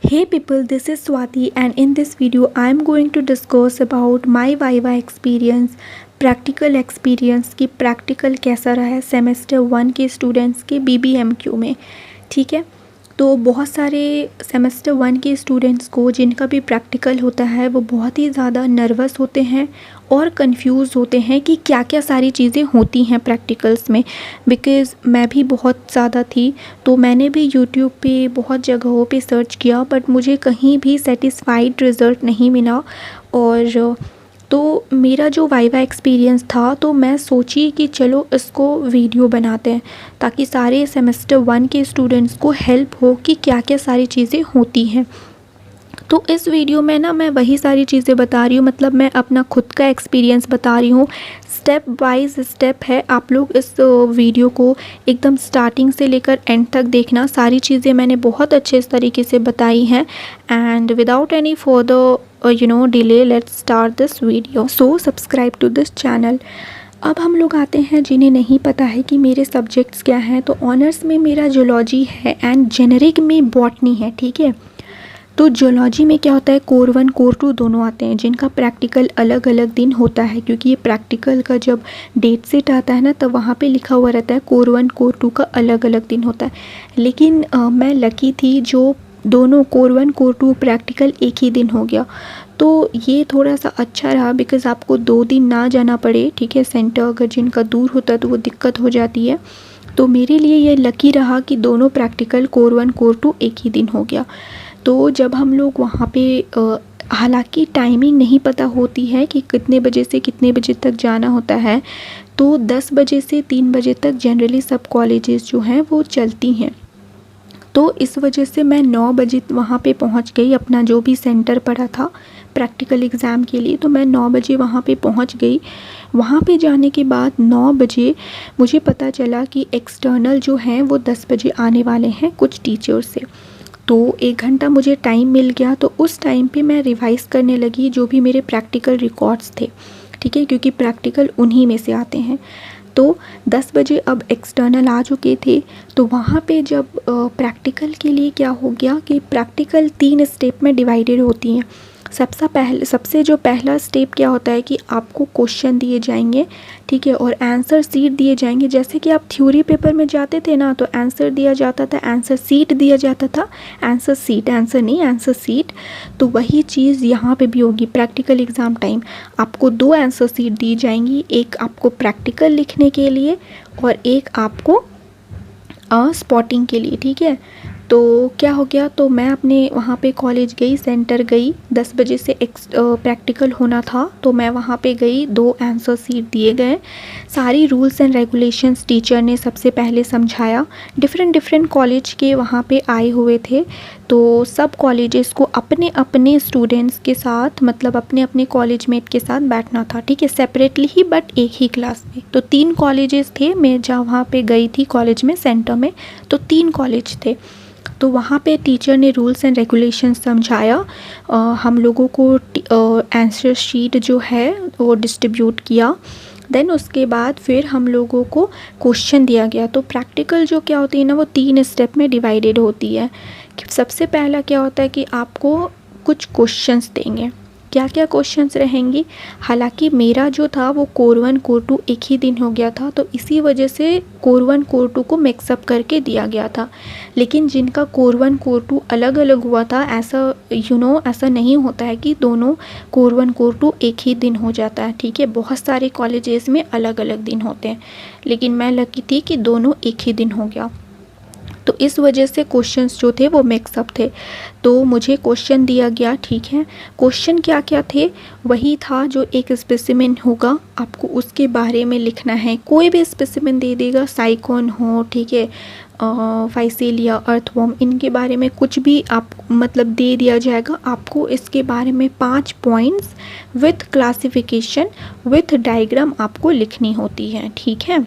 Hey people, this is Swati and in this video I am going to discuss about my Viva experience, practical experience कि practical कैसा रहा है semester 1 के students के BBMQ में। ठीक है, तो बहुत सारे सेमेस्टर 1 के स्टूडेंट्स को जिनका भी प्रैक्टिकल होता है वो बहुत ही ज़्यादा नर्वस होते हैं और कंफ्यूज होते हैं कि क्या क्या सारी चीज़ें होती हैं प्रैक्टिकल्स में। बिकॉज़ मैं भी बहुत ज़्यादा थी, तो मैंने भी यूट्यूब पे बहुत जगहों पे सर्च किया बट मुझे कहीं भी सेटिस्फाइड रिज़ल्ट नहीं मिला। और तो मेरा जो वाइवा एक्सपीरियंस था तो मैं सोची कि चलो इसको वीडियो बनाते हैं ताकि सारे सेमेस्टर 1 के स्टूडेंट्स को हेल्प हो कि क्या क्या सारी चीज़ें होती हैं। तो इस वीडियो में ना मैं वही सारी चीज़ें बता रही हूँ, मतलब मैं अपना खुद का एक्सपीरियंस बता रही हूँ। स्टेप बाइज स्टेप है, आप लोग इस वीडियो को एकदम स्टार्टिंग से लेकर एंड तक देखना। सारी चीज़ें मैंने बहुत अच्छे इस तरीके से बताई हैं। And without any further delay let's start this video. So subscribe to this channel. अब हम लोग आते हैं जिन्हें नहीं पता है कि मेरे सब्जेक्ट्स क्या हैं। तो ऑनर्स में मेरा जूलॉजी है एंड जेनेरिक में बॉटनी है। ठीक है, तो जूलॉजी में क्या होता है, कोर 1 कोर 2 दोनों आते हैं जिनका प्रैक्टिकल अलग अलग दिन होता है, क्योंकि ये प्रैक्टिकल का जब डेट सेट आता है ना तब वहाँ पे लिखा हुआ रहता है कोर 1 कोर 2 का अलग अलग दिन होता है। लेकिन मैं लकी थी जो दोनों कोर 1 कोर 2 प्रैक्टिकल एक ही दिन हो गया। तो ये थोड़ा सा अच्छा रहा बिकॉज़ आपको 2 दिन ना जाना पड़े। ठीक है, सेंटर अगर जिनका दूर होता है तो वो दिक्कत हो जाती है। तो मेरे लिए ये लकी रहा कि दोनों प्रैक्टिकल कोर 1 कोर 2 एक ही दिन हो गया। तो जब हम लोग वहाँ पे हालांकि टाइमिंग नहीं पता होती है कि कितने बजे से कितने बजे तक जाना होता है, तो 10 बजे से 3 बजे तक जनरली सब कॉलेजेस जो हैं वो चलती हैं। तो इस वजह से मैं 9 बजे वहाँ पे पहुँच गई, अपना जो भी सेंटर पड़ा था प्रैक्टिकल एग्ज़ाम के लिए, तो मैं 9 बजे वहाँ पे पहुँच गई। वहाँ पे जाने के बाद 9 बजे मुझे पता चला कि एक्सटर्नल जो हैं वो 10 बजे आने वाले हैं कुछ टीचर्स से। तो 1 घंटा मुझे टाइम मिल गया, तो उस टाइम पे मैं रिवाइज़ करने लगी जो भी मेरे प्रैक्टिकल रिकॉर्ड्स थे। ठीक है, क्योंकि प्रैक्टिकल उन्हीं में से आते हैं। तो 10 बजे अब एक्सटर्नल आ चुके थे, तो वहाँ पे जब प्रैक्टिकल के लिए क्या हो गया कि प्रैक्टिकल 3 स्टेप में डिवाइडेड होती हैं। सबसे जो पहला स्टेप क्या होता है कि आपको क्वेश्चन दिए जाएंगे, ठीक है, और आंसर सीट दिए जाएंगे। जैसे कि आप थ्योरी पेपर में जाते थे ना तो आंसर दिया जाता था, आंसर सीट दिया जाता था, आंसर सीट, आंसर नहीं आंसर सीट। तो वही चीज़ यहाँ पे भी होगी। प्रैक्टिकल एग्ज़ाम टाइम आपको 2 आंसर सीट दी जाएंगी, एक आपको प्रैक्टिकल लिखने के लिए और एक आपको स्पॉटिंग के लिए। ठीक है, तो क्या हो गया, तो मैं अपने वहाँ पे कॉलेज गई, सेंटर गई। 10 बजे से प्रैक्टिकल होना था, तो मैं वहाँ पे गई, 2 आंसर सीट दिए गए। सारी रूल्स एंड रेगुलेशंस टीचर ने सबसे पहले समझाया। डिफरेंट कॉलेज के वहाँ पे आए हुए थे, तो सब कॉलेजेस को अपने अपने स्टूडेंट्स के साथ, मतलब अपने अपने कॉलेज मेट के साथ बैठना था। ठीक है, सेपरेटली ही बट एक ही क्लास में। तो 3 कॉलेजेस थे, मैं जहाँ वहाँ पे गई थी कॉलेज में, सेंटर में, तो 3 कॉलेज थे। तो वहाँ पे टीचर ने रूल्स एंड रेगुलेशंस समझाया। हम लोगों को आंसर शीट जो है वो डिस्ट्रीब्यूट किया। देन उसके बाद फिर हम लोगों को क्वेश्चन दिया गया। तो प्रैक्टिकल जो क्या होती है ना वो 3 स्टेप में डिवाइडेड होती है। सबसे पहला क्या होता है कि आपको कुछ क्वेश्चंस देंगे। क्या क्या क्वेश्चंस रहेंगी, हालांकि मेरा जो था वो कोर 1 कोर 2 एक ही दिन हो गया था, तो इसी वजह से कोर 1 कोर 2 को मिक्सअप करके दिया गया था। लेकिन जिनका कोर 1 कोर 2 अलग अलग हुआ था, ऐसा ऐसा नहीं होता है कि दोनों कोर 1 कोर 2 एक ही दिन हो जाता है। ठीक है, बहुत सारे कॉलेजेस में अलग अलग दिन होते हैं, लेकिन मैं लकी थी कि दोनों एक ही दिन हो गया। तो इस वजह से क्वेश्चंस जो थे वो मिक्सअप थे। तो मुझे क्वेश्चन दिया गया। ठीक है, क्वेश्चन क्या क्या थे, वही था जो एक स्पेसिमेन होगा, आपको उसके बारे में लिखना है। कोई भी स्पेसिमेन दे देगा, साइकोन हो, ठीक है, फाइसेलिया, अर्थवर्म, इनके बारे में कुछ भी आप मतलब दे दिया जाएगा। आपको इसके बारे में 5 points with classification with diagram आपको लिखनी होती है। ठीक है,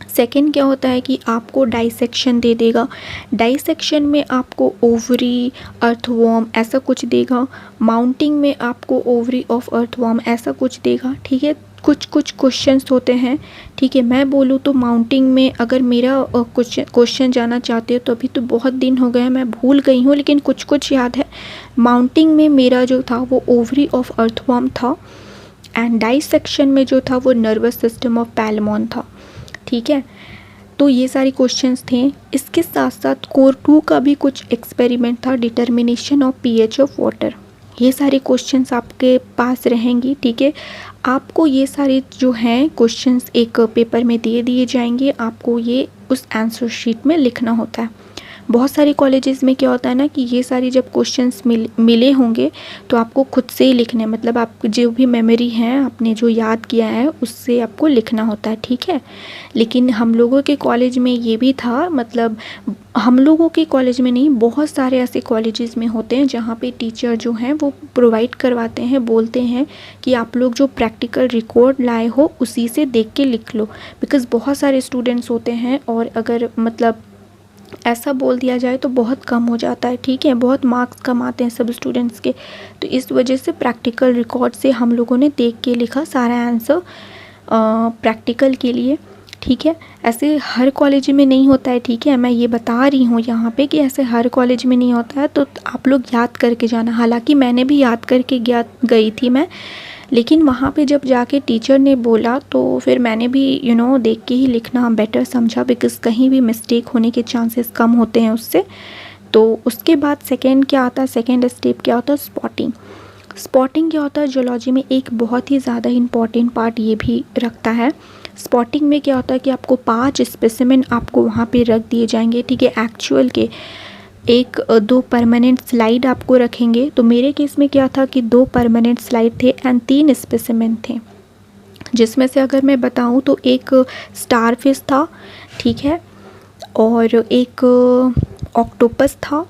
सेकेंड क्या होता है कि आपको डाइसेक्शन दे देगा। डाइसेक्शन में आपको ओवरी, अर्थवर्म ऐसा कुछ देगा। माउंटिंग में आपको ओवरी ऑफ अर्थवर्म ऐसा कुछ देगा। ठीक है, कुछ क्वेश्चंस होते हैं, ठीक है। मैं बोलूँ तो माउंटिंग में अगर मेरा क्वेश्चन जाना चाहते हो तो अभी तो बहुत दिन हो गए हैं, मैं भूल गई हूँ, लेकिन कुछ याद है। माउंटिंग में मेरा जो था वो ओवरी ऑफ अर्थवर्म था, एंड डाइसेक्शन में जो था वो नर्वस सिस्टम ऑफ पैलमोन था, ठीक है। तो ये सारे क्वेश्चंस थे। इसके साथ साथ कोर 2 का भी कुछ एक्सपेरिमेंट था, determination of pH of water. ये सारे क्वेश्चंस आपके पास रहेंगी, ठीक है। आपको ये सारे जो हैं क्वेश्चंस एक पेपर में दे दिए जाएंगे, आपको ये उस आंसर शीट में लिखना होता है। बहुत सारे कॉलेजेस में क्या होता है ना कि ये सारी जब क्वेश्चंस मिले होंगे तो आपको खुद से ही लिखने, मतलब आप जो भी मेमोरी है आपने जो याद किया है उससे आपको लिखना होता है, ठीक है। लेकिन हम लोगों के कॉलेज में ये भी था, मतलब हम लोगों के कॉलेज में नहीं, बहुत सारे ऐसे कॉलेजेस में होते हैं जहाँ पे टीचर जो हैं वो प्रोवाइड करवाते हैं, बोलते हैं कि आप लोग जो प्रैक्टिकल रिकॉर्ड लाए हो उसी से देख के लिख लो। बिकॉज़ बहुत सारे स्टूडेंट्स होते हैं और अगर मतलब ऐसा बोल दिया जाए तो बहुत कम हो जाता है, ठीक है। बहुत मार्क्स कम आते हैं सब स्टूडेंट्स के, तो इस वजह से प्रैक्टिकल रिकॉर्ड से हम लोगों ने देख के लिखा सारा आंसर प्रैक्टिकल के लिए, ठीक है। ऐसे हर कॉलेज में नहीं होता है, ठीक है। मैं ये बता रही हूँ यहाँ पे कि ऐसे हर कॉलेज में नहीं होता है, तो आप लोग याद करके जाना। हालांकि मैंने भी याद करके गई थी मैं, लेकिन वहाँ पे जब जाके टीचर ने बोला तो फिर मैंने भी देख के ही लिखना बेटर समझा, बिकॉज़ कहीं भी मिस्टेक होने के चांसेस कम होते हैं उससे। तो उसके बाद सेकेंड क्या आता है, सेकेंड स्टेप क्या होता है, स्पॉटिंग। स्पॉटिंग क्या होता है, जियोलॉजी में एक बहुत ही ज़्यादा इम्पॉर्टेंट पार्ट ये भी रखता है। स्पॉटिंग में क्या होता है कि आपको 5 स्पेसिमेन आपको वहाँ पे रख दिए जाएंगे, ठीक है। एक्चुअल के 1-2 परमानेंट स्लाइड आपको रखेंगे। तो मेरे केस में क्या था कि 2 परमानेंट स्लाइड थे एंड 3 स्पेसिमेन थे, जिसमें से अगर मैं बताऊं तो एक स्टारफिश था, ठीक है, और एक ऑक्टोपस था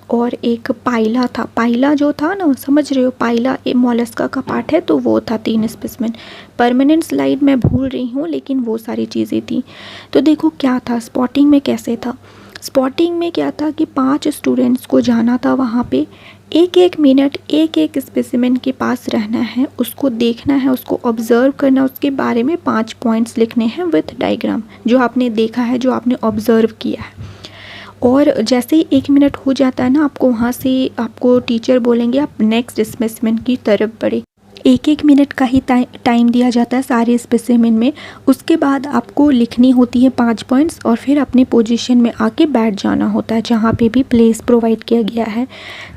और एक पाइला था। पाइला जो था ना, समझ रहे हो, पाइला मोलस्का का पार्ट है, तो वो था 3 स्पेसिमेन। परमानेंट स्लाइड मैं भूल रही हूँ, लेकिन वो सारी चीज़ें थी। तो देखो क्या था स्पॉटिंग में, कैसे था स्पॉटिंग में, क्या था कि 5 स्टूडेंट्स को जाना था वहाँ पे, 1-1 मिनट एक स्पेसिमेन के पास रहना है, उसको देखना है, उसको ऑब्ज़र्व करना, उसके बारे में 5 पॉइंट्स लिखने हैं विथ डायग्राम, जो आपने देखा है, जो आपने ऑब्ज़र्व किया है। और जैसे ही 1 मिनट हो जाता है ना, आपको वहाँ से आपको टीचर बोलेंगे आप नेक्स्ट स्पेसिमेन की तरफ बढ़े। 1-1 मिनट का ही टाइम दिया जाता है सारे स्पेसिमेन में। उसके बाद आपको लिखनी होती है 5 पॉइंट्स और फिर अपने पोजीशन में आके बैठ जाना होता है जहाँ पे भी प्लेस प्रोवाइड किया गया है।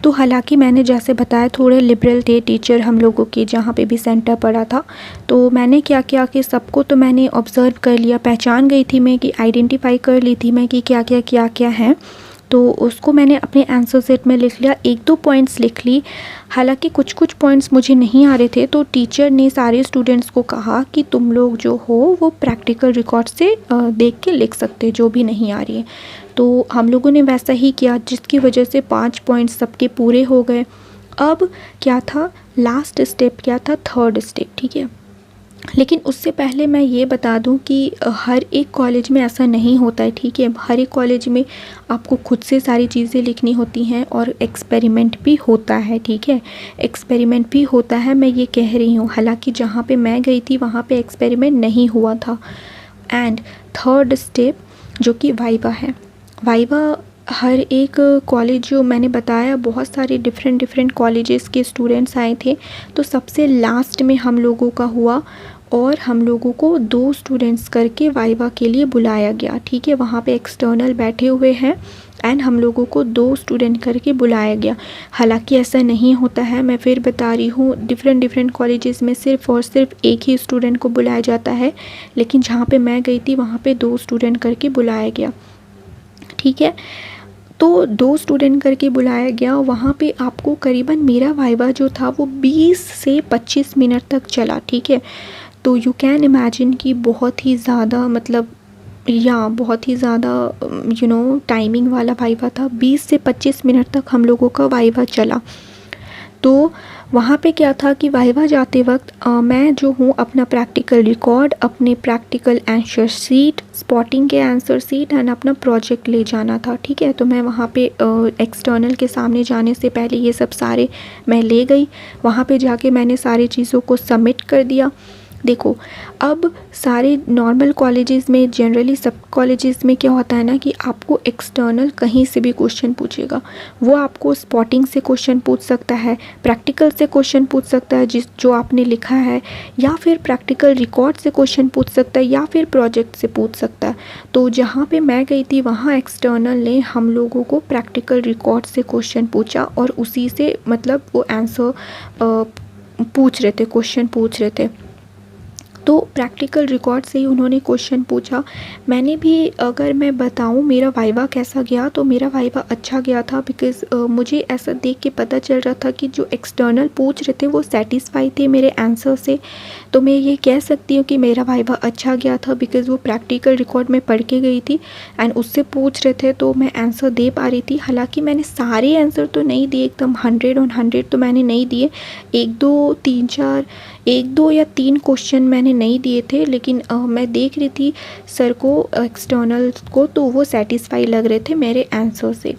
तो हालांकि मैंने जैसे बताया थोड़े लिबरल थे टीचर हम लोगों के, जहाँ पे भी सेंटर पड़ा था। तो मैंने क्या किया कि सबको तो मैंने ऑब्ज़र्व कर लिया, पहचान गई थी मैं कि आइडेंटिफाई कर ली थी मैं कि क्या है। तो उसको मैंने अपने आंसर सेट में लिख लिया, 1-2 पॉइंट्स लिख ली। हालांकि कुछ पॉइंट्स मुझे नहीं आ रहे थे, तो टीचर ने सारे स्टूडेंट्स को कहा कि तुम लोग जो हो वो प्रैक्टिकल रिकॉर्ड से देख के लिख सकते, जो भी नहीं आ रही है। तो हम लोगों ने वैसा ही किया, जिसकी वजह से 5 पॉइंट्स सबके पूरे हो गए। अब क्या था, लास्ट स्टेप क्या था, थर्ड स्टेप, ठीक है। लेकिन उससे पहले मैं ये बता दूं कि हर एक कॉलेज में ऐसा नहीं होता है, ठीक है। हर एक कॉलेज में आपको खुद से सारी चीज़ें लिखनी होती हैं और एक्सपेरिमेंट भी होता है, ठीक है। एक्सपेरिमेंट भी होता है, मैं ये कह रही हूँ। हालांकि जहाँ पे मैं गई थी वहाँ पे एक्सपेरिमेंट नहीं हुआ था। एंड थर्ड स्टेप जो कि वाइवा है। वाइवा हर एक कॉलेज, जो मैंने बताया बहुत सारे डिफरेंट कॉलेजेस के स्टूडेंट्स आए थे, तो सबसे लास्ट में हम लोगों का हुआ और हम लोगों को 2 स्टूडेंट्स करके वाइवा के लिए बुलाया गया, ठीक है। वहाँ पे एक्सटर्नल बैठे हुए हैं एंड हम लोगों को 2 स्टूडेंट करके बुलाया गया। हालांकि ऐसा नहीं होता है, मैं फिर बता रही हूँ, डिफरेंट कॉलेजेस में सिर्फ और सिर्फ एक ही स्टूडेंट को बुलाया जाता है, लेकिन जहाँ पे मैं गई थी वहाँ पे 2 स्टूडेंट करके बुलाया गया, ठीक है। तो 2 स्टूडेंट करके बुलाया गया। वहाँ पे आपको करीबन, मेरा वाइवा जो था वो 20 से 25 मिनट तक चला, ठीक है। तो यू कैन इमेजिन कि बहुत ही ज़्यादा, मतलब बहुत ही ज़्यादा टाइमिंग वाला वाइवा था। 20 से 25 मिनट तक हम लोगों का वाइवा चला। तो वहाँ पे क्या था कि वाइवा जाते वक्त मैं जो हूँ अपना प्रैक्टिकल रिकॉर्ड, अपने प्रैक्टिकल आंसर शीट, स्पॉटिंग के आंसर शीट एंड अपना प्रोजेक्ट ले जाना था, ठीक है। तो मैं वहाँ पे एक्सटर्नल के सामने जाने से पहले ये सब सारे मैं ले गई। वहाँ पे जाके मैंने सारी चीज़ों को सबमिट कर दिया। देखो, अब सारे नॉर्मल कॉलेजेस में, जनरली सब कॉलेजेस में क्या होता है ना कि आपको एक्सटर्नल कहीं से भी क्वेश्चन पूछेगा। वो आपको स्पॉटिंग से क्वेश्चन पूछ सकता है, प्रैक्टिकल से क्वेश्चन पूछ सकता है जो आपने लिखा है, या फिर प्रैक्टिकल रिकॉर्ड से क्वेश्चन पूछ सकता है, या फिर प्रोजेक्ट से पूछ सकता है। तो जहाँ पे मैं गई थी वहाँ एक्सटर्नल ने हम लोगों को प्रैक्टिकल रिकॉर्ड से क्वेश्चन पूछा और उसी से मतलब वो आंसर पूछ रहे थे, क्वेश्चन पूछ रहे थे। तो प्रैक्टिकल रिकॉर्ड से ही उन्होंने क्वेश्चन पूछा। मैंने भी, अगर मैं बताऊं मेरा वाइवा कैसा गया, तो मेरा वाइवा अच्छा गया था, बिकॉज़ मुझे ऐसा देख के पता चल रहा था कि जो एक्सटर्नल पूछ रहे थे वो सेटिस्फाई थे मेरे आंसर से। तो मैं ये कह सकती हूँ कि मेरा वाइवा अच्छा गया था, बिकॉज़ वो प्रैक्टिकल रिकॉर्ड में पढ़ के गई थी एंड उससे पूछ रहे थे तो मैं आंसर दे पा रही थी। हालाँकि मैंने सारे आंसर तो नहीं दिए एकदम 100 ऑन 100 तो मैंने नहीं दिए, 1 2 या 3 क्वेश्चन मैंने नहीं दिए थे, लेकिन मैं देख रही थी सर को, एक्सटर्नल को, तो वो सेटिस्फाई लग रहे थे मेरे आंसर से।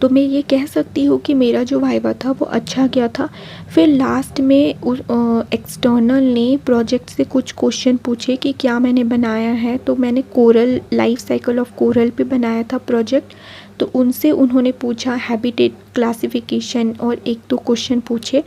तो मैं ये कह सकती हूँ कि मेरा जो वाइवा था वो अच्छा गया था। फिर लास्ट में एक्सटर्नल ने प्रोजेक्ट से कुछ क्वेश्चन पूछे कि क्या मैंने बनाया है, तो मैंने coral, life cycle of coral पे बनाया था प्रोजेक्ट। तो उनसे उन्होंने पूछा हैबिटेट क्लासिफिकेशन और 1 2 क्वेश्चन पूछे।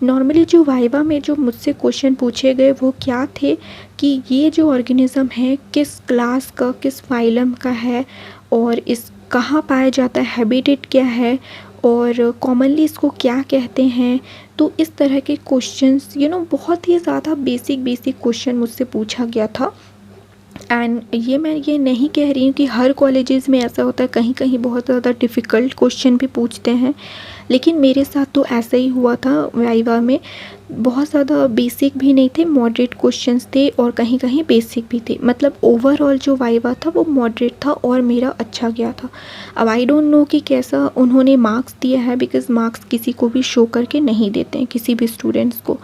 नॉर्मली जो वाइवा में जो मुझसे क्वेश्चन पूछे गए वो क्या थे कि ये जो ऑर्गेनिज़म है किस क्लास का, किस फाइलम का है, और इस कहाँ पाया जाता है, हैबिटेट क्या है, और कॉमनली इसको क्या कहते हैं। तो इस तरह के क्वेश्चंस बहुत ही ज़्यादा बेसिक क्वेश्चन मुझसे पूछा गया था। एंड मैं ये नहीं कह रही हूँ कि हर कॉलेजेस में ऐसा होता है, कहीं कहीं बहुत ज़्यादा डिफ़िकल्ट क्वेश्चन भी पूछते हैं, लेकिन मेरे साथ तो ऐसा ही हुआ था। वाइवा में बहुत ज़्यादा बेसिक भी नहीं थे, मॉडरेट क्वेश्चंस थे, और कहीं कहीं बेसिक भी थे। मतलब ओवरऑल जो वाइवा था वो मॉडरेट था और मेरा अच्छा गया था। अब आई डोंट नो कि कैसा उन्होंने मार्क्स दिया है, बिकॉज़ मार्क्स किसी को भी शो करके नहीं देते हैं, किसी भी स्टूडेंट्स को।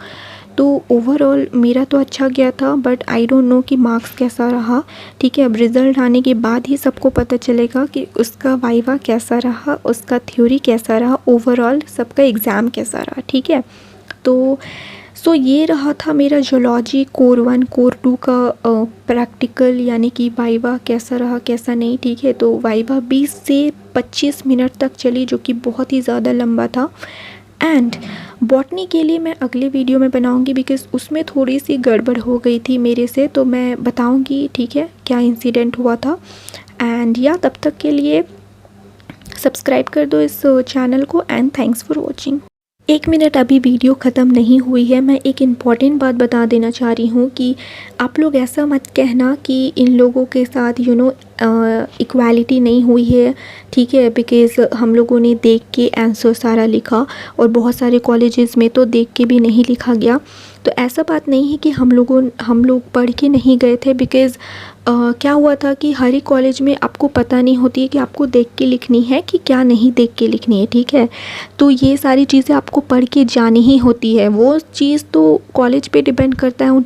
तो ओवरऑल मेरा तो अच्छा गया था, बट आई डोंट नो कि मार्क्स कैसा रहा। ठीक है, अब रिज़ल्ट आने के बाद ही सबको पता चलेगा कि उसका वाइवा कैसा रहा, उसका थ्योरी कैसा रहा, ओवरऑल सबका एग्ज़ाम कैसा रहा। ठीक है, तो ये रहा था मेरा जूलॉजी कोर 1 कोर 2 का प्रैक्टिकल, यानी कि वाइवा कैसा रहा कैसा नहीं। ठीक है, तो वाइवा 20 से 25 मिनट तक चली, जो कि बहुत ही ज़्यादा लंबा था। एंड बॉटनी के लिए मैं अगले वीडियो में बनाऊंगी, बिकॉज़ उसमें थोड़ी सी गड़बड़ हो गई थी मेरे से, तो मैं बताऊंगी ठीक है क्या इंसिडेंट हुआ था। एंड या तब तक के लिए सब्सक्राइब कर दो इस चैनल को, and thanks for watching. 1 minute, अभी वीडियो ख़त्म नहीं हुई है। मैं एक इम्पॉर्टेंट बात बता देना चाह रही हूँ कि आप लोग ऐसा मत कहना कि इन लोगों के साथ इक्वालिटी नहीं हुई है। ठीक है, बिकॉज़ हम लोगों ने देख के आंसर सारा लिखा, और बहुत सारे कॉलेजेस में तो देख के भी नहीं लिखा गया। तो ऐसा बात नहीं है कि हम लोग पढ़ के नहीं गए थे, बिकॉज़ क्या हुआ था कि हर एक कॉलेज में आपको पता नहीं होती है कि आपको देख के लिखनी है कि क्या नहीं देख के लिखनी है। ठीक है, तो ये सारी चीज़ें आपको पढ़ के जानी ही होती है। वो चीज़ तो कॉलेज पे डिपेंड करता है, उन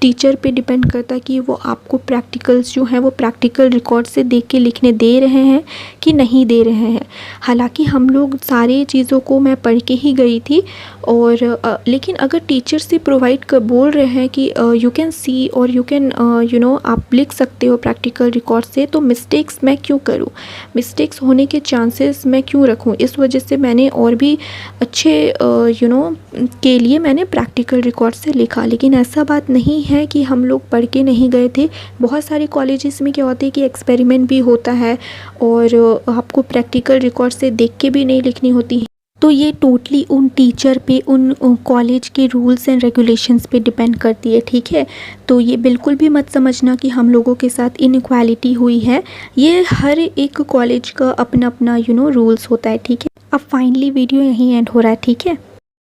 टीचर पे डिपेंड करता है कि वो आपको प्रैक्टिकल्स जो हैं वो प्रैक्टिकल रिकॉर्ड से देख के लिखने दे रहे हैं कि नहीं दे रहे हैं। हालांकि हम लोग सारी चीज़ों को मैं पढ़ के ही गई थी, और लेकिन अगर टीचर से बोल रहे हैं कि यू कैन सी और यू कैन आप लिख सकते हो प्रैक्टिकल रिकॉर्ड से, तो मिस्टेक्स मैं क्यों करूँ, मिस्टेक्स होने के चांसेस मैं क्यों रखूँ। इस वजह से मैंने और भी अच्छे के लिए मैंने प्रैक्टिकल रिकॉर्ड से लिखा। लेकिन ऐसा बात नहीं है कि हम लोग पढ़ के नहीं गए थे। बहुत सारे कॉलेजेस में क्या होता है कि एक्सपेरिमेंट भी होता है, और आपको प्रैक्टिकल रिकॉर्ड से देख के भी नहीं लिखनी होती है। तो ये टोटली उन टीचर पे, उन कॉलेज के रूल्स एंड रेगुलेशंस पे डिपेंड करती है। ठीक है, तो ये बिल्कुल भी मत समझना कि हम लोगों के साथ इनइक्वालिटी हुई है। ये हर एक कॉलेज का अपना अपना रूल्स होता है। ठीक है, अब फाइनली वीडियो यहीं एंड हो रहा है। ठीक है।